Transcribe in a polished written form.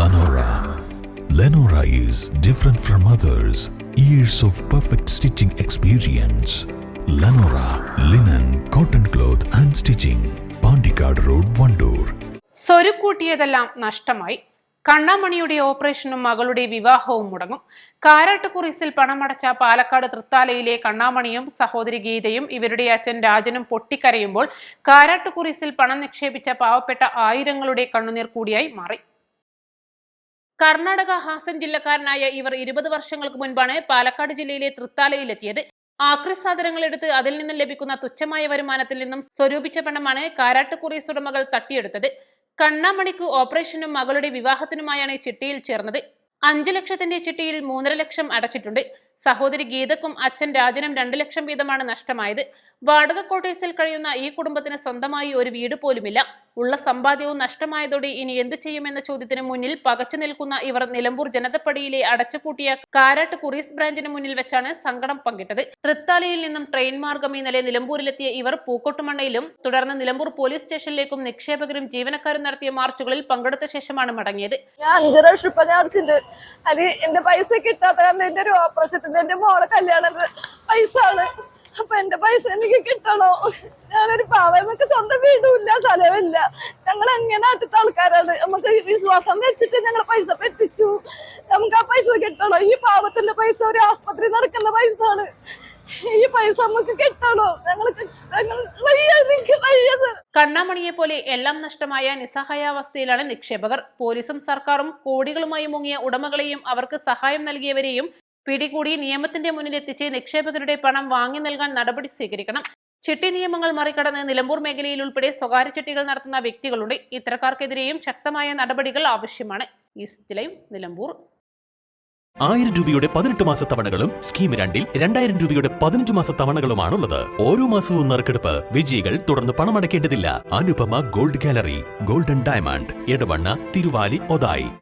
Lenora. Lenora is different from others. Years of perfect stitching experience. Lenora linen, cotton cloth and stitching. Pandikad Road, Vandoor. സ്വരുക്കൂട്ടിയതെല്ലാം നഷ്ടമായി. കണ്ണാമണിയുടെ ഓപ്പറേഷനും മകളുടെ വിവാഹവും മുടങ്ങും. കാരാട്ടുകുറിസിൽ പണമടച്ച പാലക്കാട് തൃത്താലയിലെ കണ്ണാമണിയും സഹോദരി ഗീതയും ഇവരുടെ അച്ഛൻ രാജനും പൊട്ടിക്കരയുമ്പോൾ കാരാട്ടുകുറിസിൽ പണം നിക്ഷേപിച്ച പാവപ്പെട്ട ആയിരങ്ങളുടെ കണ്ണുനീർ കൂടിയായി മാറി. കർണാടക ഹാസൻ ജില്ലക്കാരനായ ഇവർ 20 വർഷങ്ങൾക്ക് മുൻപാണ് പാലക്കാട് ജില്ലയിലെ തൃത്താലയിലെത്തിയത്. ആക്രി സാധനങ്ങൾ എടുത്ത് അതിൽ നിന്നും ലഭിക്കുന്ന തുച്ഛമായ വരുമാനത്തിൽ നിന്നും സ്വരൂപിച്ച പണമാണ് കാരാട്ടുകുറിസ് ഉടമകൾ തട്ടിയെടുത്തത്. കണ്ണാമണിക്ക് ഓപ്പറേഷനും മകളുടെ വിവാഹത്തിനുമായാണ് ചിട്ടിയിൽ ചേർന്നത്. 5 ലക്ഷത്തിന്റെ ചിട്ടിയിൽ 3.5 ലക്ഷം അടച്ചിട്ടുണ്ട്. സഹോദരി ഗീതക്കും അച്ഛൻ രാജനും 2 ലക്ഷം വീതമാണ് നഷ്ടമായത്. വാടക ക്വാർട്ടേഴ്സിൽ കഴിയുന്ന ഈ കുടുംബത്തിന് സ്വന്തമായി ഒരു വീട് പോലുമില്ല. ഉള്ള സമ്പാദ്യവും നഷ്ടമായതോടെ ഇനി എന്തു ചെയ്യുമെന്ന ചോദ്യത്തിന് മുന്നിൽ പകച്ചു നിൽക്കുന്ന ഇവർ നിലമ്പൂർ ജനതപ്പടിയിലെ അടച്ചുപൂട്ടിയ കാരാട്ടുകുറിസ് ബ്രാഞ്ചിന് മുന്നിൽ വെച്ചാണ് സങ്കടം പങ്കിട്ടത്. തൃത്താലയിൽ നിന്നും ട്രെയിൻ മാർഗം ഇന്നലെ നിലമ്പൂരിലെത്തിയ ഇവർ പൂക്കോട്ടുമണ്ണയിലും തുടർന്ന് നിലമ്പൂർ പോലീസ് സ്റ്റേഷനിലേക്കും നിക്ഷേപകരും ജീവനക്കാരും നടത്തിയ മാർച്ചുകളിൽ പങ്കെടുത്ത ശേഷമാണ് മടങ്ങിയത്. ഞാൻ 5 ലക്ഷം രൂപ അടച്ചിട്ടുണ്ട്. അത് എന്റെ പൈസ കിട്ടാത്ത കാരണം എന്റെ ഒരു ഓപ്പറേഷത്തിന്റെ എന്റെ മോളെ കല്യാണത്തിന് പൈസ ആണ്. അപ്പൊ എന്റെ പൈസ എനിക്ക് കിട്ടണോ? ഞാനൊരു പാവം, നമുക്ക് സ്വന്തം വീടുമില്ല, സ്ഥലമില്ല. ഞങ്ങൾ എങ്ങനെ അടുത്ത ആൾക്കാരാണ്. നമുക്ക് വിശ്വാസം വെച്ചിട്ട് ഞങ്ങൾ പൈസ പെട്ടിച്ചു. നമുക്ക് ആ പൈസ കിട്ടണോ? ഈ പാവത്തിന്റെ പൈസ ഒരു ആസ്പത്രി നടക്കുന്ന പൈസ ആണ്. ഈ പൈസ നമുക്ക് കിട്ടണോ? കണ്ണാമണിയെ പോലെ എല്ലാം നഷ്ടമായ നിസ്സഹായാവസ്ഥയിലാണ് നിക്ഷേപകർ. പോലീസും സർക്കാരും കോടികളുമായി മുങ്ങിയ ഉടമകളെയും അവർക്ക് സഹായം നൽകിയവരെയും പിടികൂടി നിയമത്തിന്റെ മുന്നിലെത്തിച്ച് നിക്ഷേപകരുടെ പണം വാങ്ങി നൽകാൻ നടപടി സ്വീകരിക്കണം. ചിട്ടി നിയമങ്ങൾ മറികടന്ന് നിലമ്പൂർ മേഖലയിൽ ഉൾപ്പെടെ സ്വകാര്യ ചിട്ടികൾ നടത്തുന്ന വ്യക്തികളുണ്ട്. ഇത്തരക്കാർക്കെതിരെയും ശക്തമായ നടപടികൾ ആവശ്യമാണ്. East live, Nilambur. 1000 രൂപയുടെ 18 മാസ തവണകളും സ്കീം 2-ൽ 2000 രൂപയുടെ 15 മാസ തവണകളുമാണുള്ളത്. ഓരോ മാസവും നറുക്കെടുപ്പ്. വിജയികൾ തുടർന്ന് പണമടയ്ക്കേണ്ടതില്ല. Anupama gold gallery, golden diamond, Edavanna, Thiruvali, Othayi.